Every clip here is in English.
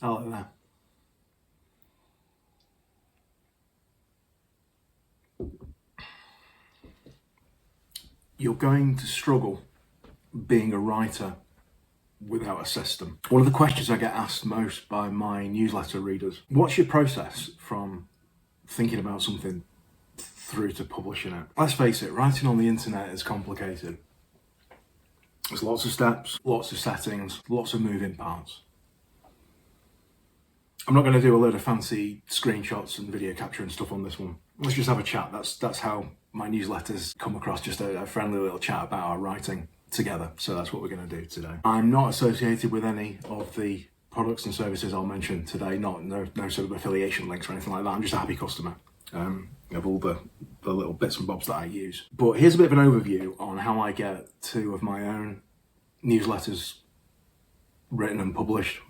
Hello there. You're going to struggle being a writer without a system. One of the questions I get asked most by my newsletter readers: what's your process from thinking about something through to publishing it? Let's face it, writing on the internet is complicated. There's lots of steps, lots of settings, lots of moving parts. I'm not going to do a load of fancy screenshots and video capture and stuff on this one. Let's just have a chat. That's how my newsletters come across, just a friendly little chat about our writing together. So that's what we're going to do today. I'm not associated with any of the products and services I'll mention today, no sort of affiliation links or anything like that. I'm just a happy customer of all the little bits and bobs that I use. But here's a bit of an overview on how I get 2 of my own newsletters written and published.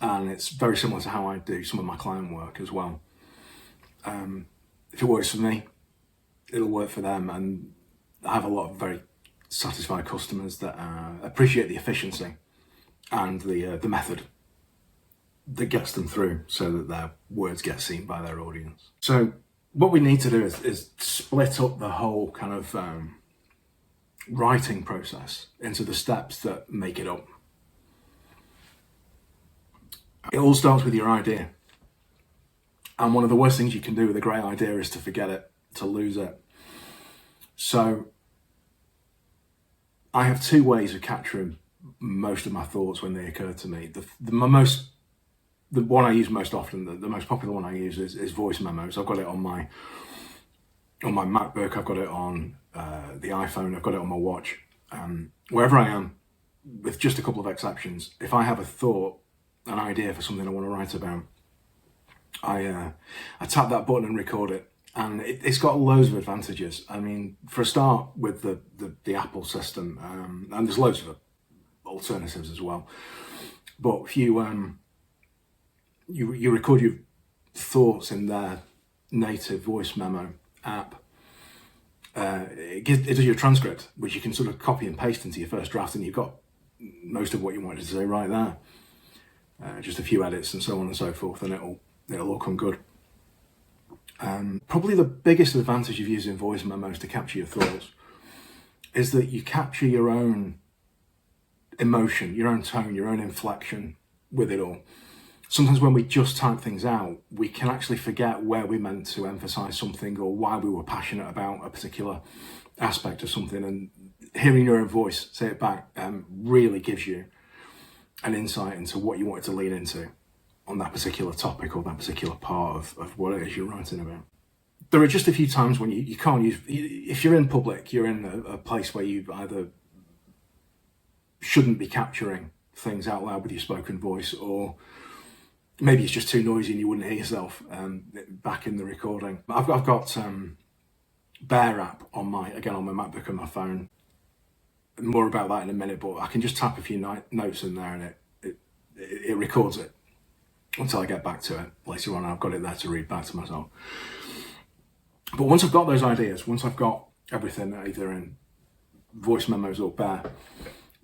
And it's very similar to how I do some of my client work as well. If it works for me, it'll work for them, and I have a lot of very satisfied customers that appreciate the efficiency and the method that gets them through so that their words get seen by their audience. So what we need to do is split up the whole kind of writing process into the steps that make it up. It all starts with your idea. And one of the worst things you can do with a great idea is to forget it, to lose it. So I have 2 ways of capturing most of my thoughts when they occur to me. The one I use most often, the most popular one I use is voice memos. I've got it on my MacBook, I've got it on the iPhone, I've got it on my watch. Wherever I am, with just a couple of exceptions, if I have a thought, an idea for something I want to write about, I tap that button and record it, and it's got loads of advantages. I mean, for a start, with the Apple system, and there's loads of alternatives as well. But if you record your thoughts in their native voice memo app, it does your transcript, which you can sort of copy and paste into your first draft, and you've got most of what you wanted to say right there. Just a few edits and so on and so forth, and it'll all come good. Probably the biggest advantage of using voice memos to capture your thoughts is that you capture your own emotion, your own tone, your own inflection with it all. Sometimes when we just type things out, we can actually forget where we meant to emphasize something or why we were passionate about a particular aspect of something, and hearing your own voice say it back really gives you an insight into what you wanted to lean into on that particular topic or that particular part of what it is you're writing about. There are just a few times when you can't use, if you're in public, you're in a place where you either shouldn't be capturing things out loud with your spoken voice, or maybe it's just too noisy and you wouldn't hear yourself back in the recording. I've got Bear app on my MacBook and my phone. More about that in a minute, but I can just tap a few notes in there and it records it until I get back to it later on. I've got it there to read back to myself. But once I've got those ideas, once I've got everything either in voice memos or Bear,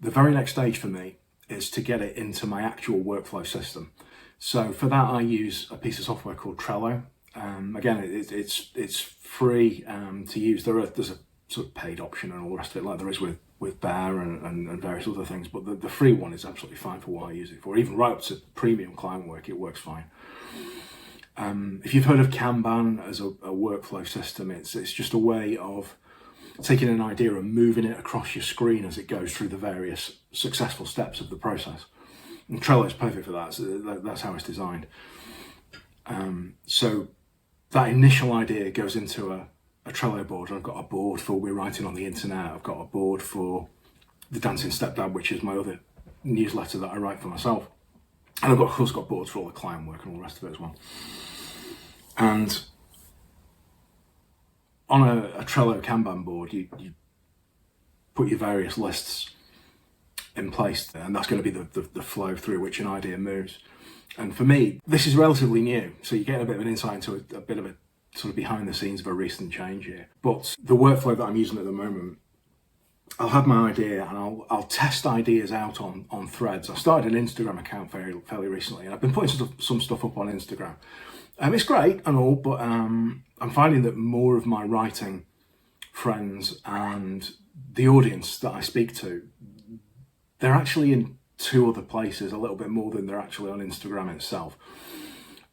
the very next stage for me is to get it into my actual workflow system. So for that, I use a piece of software called Trello. Again, it's free to use. There's a sort of paid option and all the rest of it, like there is with Bear and various other things, but the free one is absolutely fine for what I use it for. Even right up to premium client work, it works fine. If you've heard of Kanban as a workflow system, it's just a way of taking an idea and moving it across your screen as it goes through the various successful steps of the process. And Trello is perfect for that, so that's how it's designed. So that initial idea goes into a Trello board, and I've got a board for We're Writing on the Internet. I've got a board for the Dancing Stepdad, which is my other newsletter that I write for myself. And I've of course got boards for all the client work and all the rest of it as well. And on a Trello Kanban board, you put your various lists in place, and that's going to be the flow through which an idea moves. And for me, this is relatively new, so you get a bit of an insight into a bit of a sort of behind the scenes of a recent change here. But the workflow that I'm using at the moment I'll have my idea and I'll test ideas out on threads. I started an Instagram account fairly recently, and I've been putting some stuff up on Instagram. It's great and all, but I'm finding that more of my writing friends and the audience that I speak to, they're actually in two other places a little bit more than they're actually on Instagram itself.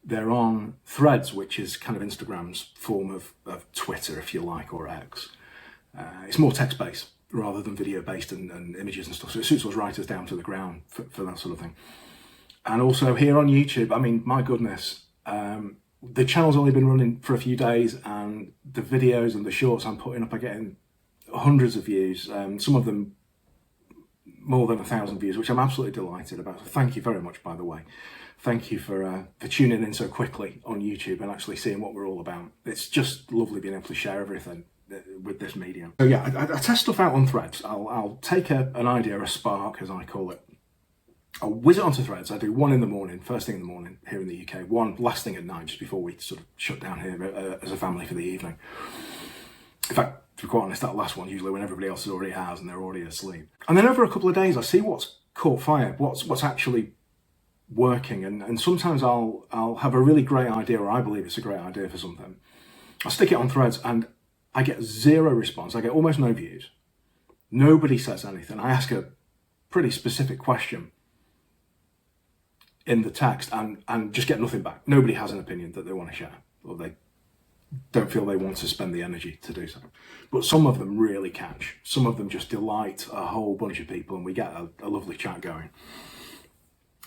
They're on Threads, which is kind of Instagram's form of Twitter, if you like, or X. It's more text-based rather than video-based and images and stuff, so it suits us writers down to the ground for that sort of thing. And also here on YouTube, I mean, my goodness, the channel's only been running for a few days, and the videos and the shorts I'm putting up are getting hundreds of views, some of them more than 1,000 views, which I'm absolutely delighted about. So thank you very much, by the way. Thank you for tuning in so quickly on YouTube and actually seeing what we're all about. It's just lovely being able to share everything with this medium. So yeah, I test stuff out on Threads. I'll take an idea, a spark as I call it. I'll whiz it onto Threads. I do one in the morning, first thing in the morning here in the UK, one last thing at night, just before we sort of shut down here as a family for the evening. In fact, to be quite honest, that last one usually when everybody else already has and they're already asleep. And then over a couple of days, I see what's caught fire, what's actually working, and sometimes I'll have a really great idea, or I believe it's a great idea for something. I'll stick it on Threads and I get zero response. I get almost no views. Nobody says anything. I ask a pretty specific question in the text and just get nothing back. Nobody has an opinion that they want to share, or they don't feel they want to spend the energy to do so. But some of them really catch. Some of them just delight a whole bunch of people, and we get a lovely chat going.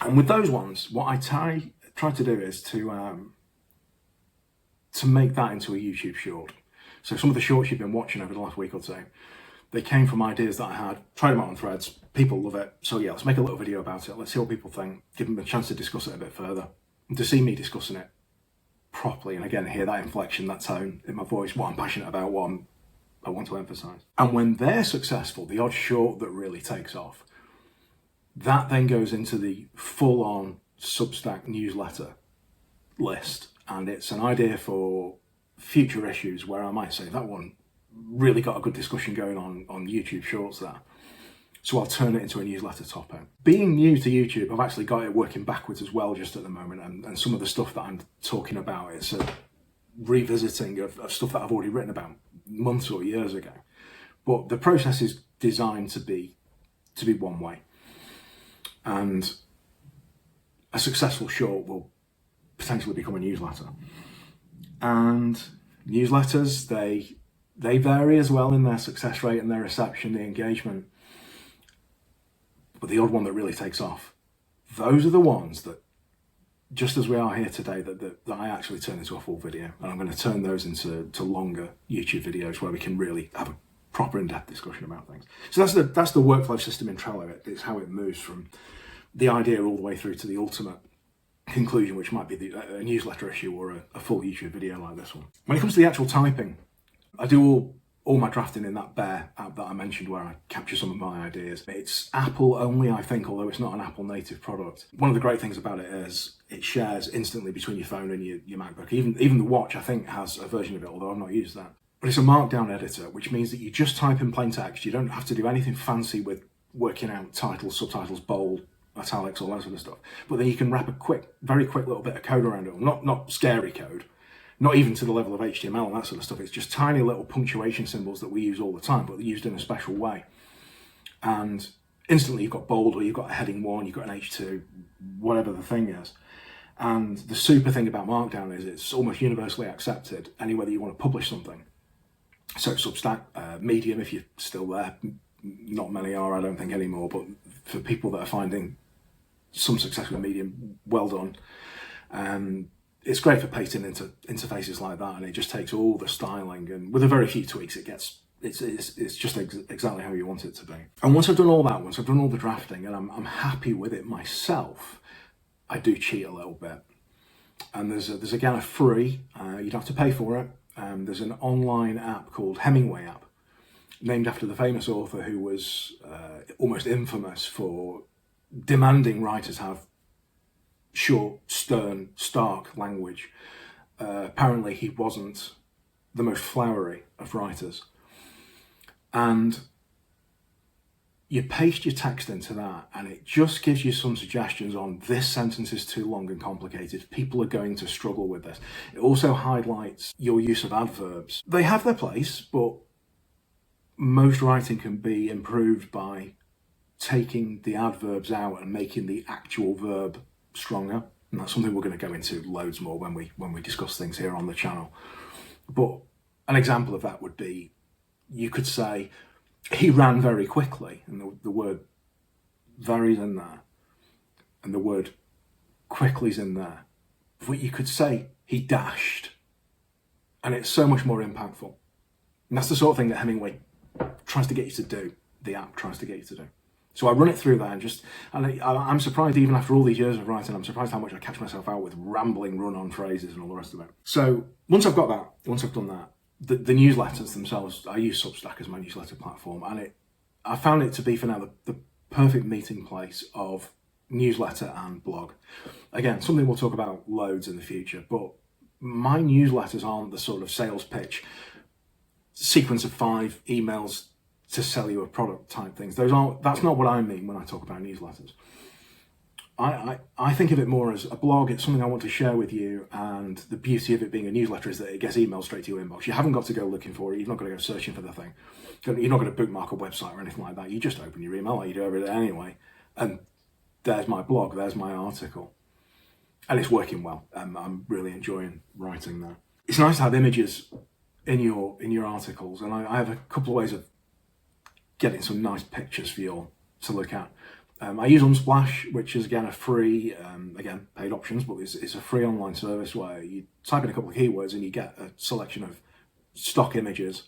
And with those ones, what I try to do is to make that into a YouTube short. So some of the shorts you've been watching over the last week or two, they came from ideas that I had, tried them out on Threads, people love it. So yeah, let's make a little video about it. Let's see what people think, give them a chance to discuss it a bit further. And to see me discussing it properly, and again, hear that inflection, that tone in my voice, what I'm passionate about, I want to emphasize. And when they're successful, the odd short that really takes off, that then goes into the full-on Substack newsletter list, and it's an idea for future issues where I might say that one really got a good discussion going on YouTube Shorts there. So I'll turn it into a newsletter topic. Being new to YouTube, I've actually got it working backwards as well just at the moment, and some of the stuff that I'm talking about is a revisiting of stuff that I've already written about months or years ago. But the process is designed to be one way. And a successful short will potentially become a newsletter. And newsletters, they vary as well in their success rate and their reception, the engagement. But the odd one that really takes off, those are the ones that, just as we are here today, that I actually turn into a full video. And I'm going to turn those into longer YouTube videos where we can really have a proper in-depth discussion about things. So that's the workflow system in Trello. It's how it moves from the idea all the way through to the ultimate conclusion, which might be a newsletter issue or a full YouTube video like this one. When it comes to the actual typing, I do all my drafting in that Bear app that I mentioned where I capture some of my ideas. It's Apple only, I think, although it's not an Apple native product. One of the great things about it is it shares instantly between your phone and your MacBook. Even the watch, I think, has a version of it, although I've not used that. But it's a markdown editor, which means that you just type in plain text. You don't have to do anything fancy with working out titles, subtitles, bold, italics, all that sort of stuff. But then you can wrap a very quick little bit of code around it. Not scary code, not even to the level of HTML and that sort of stuff. It's just tiny little punctuation symbols that we use all the time, but they're used in a special way. And instantly you've got bold, or you've got a heading 1, you've got an H2, whatever the thing is. And the super thing about Markdown is it's almost universally accepted anywhere that you want to publish something. So Substack, Medium, if you're still there, not many are, I don't think, anymore, but for people that are finding some success with Medium, well done. It's great for pasting into interfaces like that, and it just takes all the styling, and with a very few tweaks, it's just exactly how you want it to be. And once I've done all that, once I've done all the drafting, and I'm happy with it myself, I do cheat a little bit. And there's again a free, you don't have to pay for it. There's an online app called Hemingway app, named after the famous author who was almost infamous for demanding writers have short, stern, stark language. Apparently he wasn't the most flowery of writers. And You paste your text into that and it just gives you some suggestions on this sentence is too long and complicated. People are going to struggle with this. It also highlights your use of adverbs. They have their place, but most writing can be improved by taking the adverbs out and making the actual verb stronger. And that's something we're going to go into loads more when we discuss things here on the channel. But an example of that would be, you could say, he ran very quickly, and the word very's in there, and the word quickly's in there. But you could say, he dashed, and it's so much more impactful. And that's the sort of thing that Hemingway tries to get you to do, the app tries to get you to do. So I run it through there and I'm surprised, even after all these years of writing, I'm surprised how much I catch myself out with rambling run-on phrases and all the rest of it. So once I've done that, the newsletters themselves, I use Substack as my newsletter platform, and I found it to be for now the perfect meeting place of newsletter and blog. Again, something we'll talk about loads in the future, but my newsletters aren't the sort of sales pitch, sequence of 5 emails to sell you a product type things. That's not what I mean when I talk about newsletters. I think of it more as a blog. It's something I want to share with you, and the beauty of it being a newsletter is that it gets emailed straight to your inbox. You haven't got to go looking for it. You've not got to go searching for the thing. You're not going to bookmark a website or anything like that. You just open your email like you do every day anyway, and there's my blog, there's my article. And it's working well. I'm really enjoying writing there. It's nice to have images in your articles, and I have a couple of ways of getting some nice pictures for you all to look at. I use Unsplash, which is again a free, again paid options, but it's a free online service where you type in a couple of keywords and you get a selection of stock images.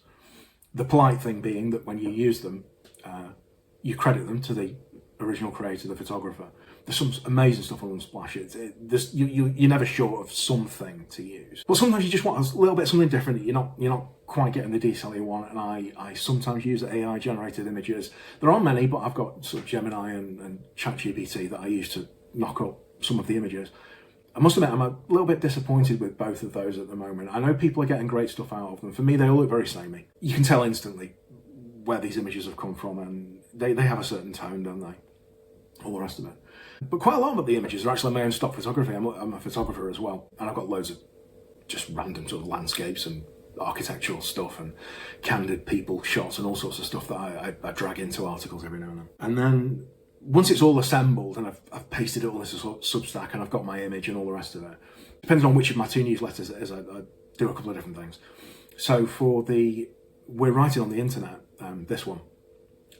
The polite thing being that when you use them, you credit them to the original creator, the photographer. There's some amazing stuff on Unsplash. You're never short of something to use. But sometimes you just want a little bit of something different. You're not quite getting the detail you want, and I sometimes use AI generated images. There aren't many, but I've got sort of Gemini and ChatGPT that I use to knock up some of the images. I must admit, I'm a little bit disappointed with both of those at the moment. I know people are getting great stuff out of them. For me, they all look very samey. You can tell instantly where these images have come from, and they have a certain tone, don't they? All the rest of it. But quite a lot of the images are actually my own stock photography. I'm a photographer as well, and I've got loads of just random sort of landscapes and architectural stuff and candid people shots and all sorts of stuff that I drag into articles every now and then. And then once it's all assembled and I've pasted it all into Substack and I've got my image and all the rest of it, depending on which of my 2 newsletters it is, I do a couple of different things. So for We're Writing on the Internet, this one,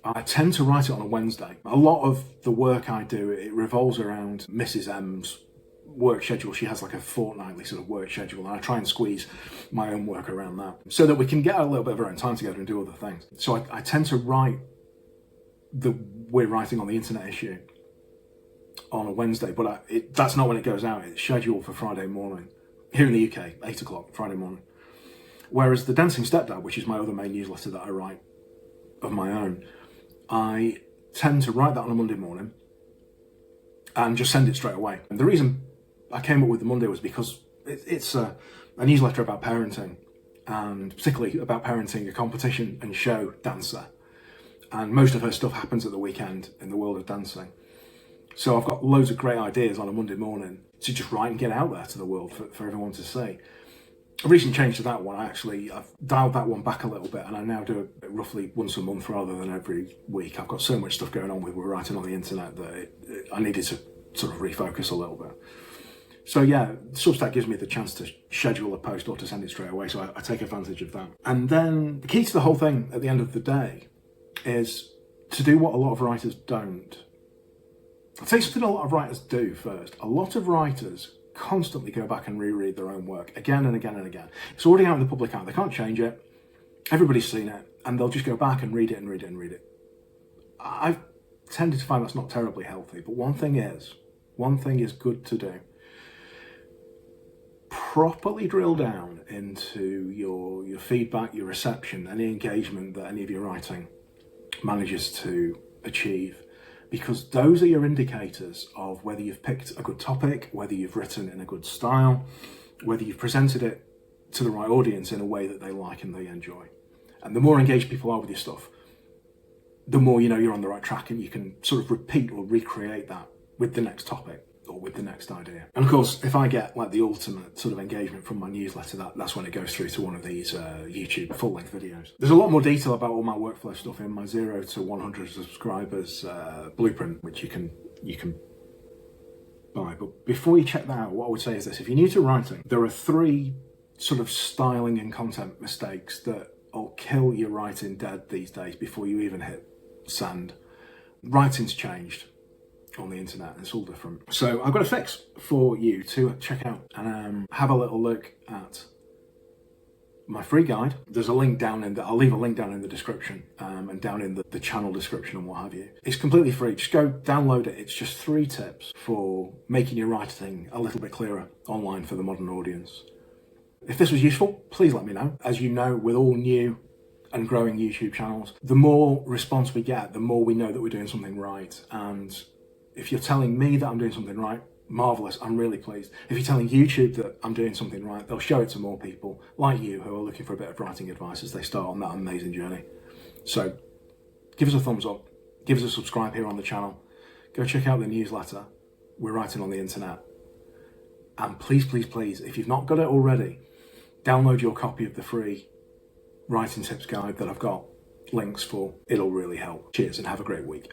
I tend to write it on a Wednesday. A lot of the work I do, it revolves around Mrs. M's work schedule. She has like a fortnightly sort of work schedule, and I try and squeeze my own work around that so that we can get a little bit of our own time together and do other things. So I tend to write the We're Writing on the Internet issue on a Wednesday, but that's not when it goes out. It's scheduled for Friday morning. Here in the UK, 8 o'clock, Friday morning. Whereas the Dancing Stepdad, which is my other main newsletter that I write of my own, I tend to write that on a Monday morning and just send it straight away. And the reason I came up with the Monday was because it's a newsletter about parenting, and particularly about parenting a competition and show dancer. And most of her stuff happens at the weekend in the world of dancing. So I've got loads of great ideas on a Monday morning to just write and get out there to the world for everyone to see. A recent change to that one, I've dialed that one back a little bit, and I now do it roughly once a month rather than every week. I've got so much stuff going on with We're Writing on the Internet that I needed to sort of refocus a little bit. So yeah, Substack gives me the chance to schedule a post or to send it straight away, so I take advantage of that. And then the key to the whole thing at the end of the day is to do what a lot of writers don't. I'll tell you something a lot of writers do first. A lot of writers constantly go back and reread their own work again and again and again. It's already out in the public eye. They can't change it. Everybody's seen it, and they'll just go back and read it and read it and read it. I've tended to find that's not terribly healthy, but one thing is good to do. Properly drill down into your feedback, your reception, any engagement that any of your writing manages to achieve, because those are your indicators of whether you've picked a good topic, whether you've written in a good style, whether you've presented it to the right audience in a way that they like and they enjoy. And the more engaged people are with your stuff, the more you know you're on the right track, and you can sort of repeat or recreate that with the next topic or with the next idea. And of course, if I get like the ultimate sort of engagement from my newsletter, that's when it goes through to one of these YouTube full-length videos. There's a lot more detail about all my workflow stuff in my 0 to 100 subscribers blueprint, which you can buy. But before you check that out, what I would say is this: if you're new to writing, there are 3 sort of styling and content mistakes that will kill your writing dead these days before you even hit send. Writing's changed on the internet, and it's all different. So I've got a fix for you to check out and have a little look at my free guide. There's a link down in I'll leave a link down in the description and down in the channel description and what have you. It's completely free. Just go download it. It's just 3 tips for making your writing a little bit clearer online for the modern audience. If this was useful, please let me know. As you know, with all new and growing YouTube channels, the more response we get, the more we know that we're doing something right. And if you're telling me that I'm doing something right, marvelous, I'm really pleased. If you're telling YouTube that I'm doing something right, they'll show it to more people like you who are looking for a bit of writing advice as they start on that amazing journey. So give us a thumbs up, give us a subscribe here on the channel, go check out the newsletter. We're writing on the internet. And please, please, please, if you've not got it already, download your copy of the free writing tips guide that I've got links for. It'll really help. Cheers and have a great week.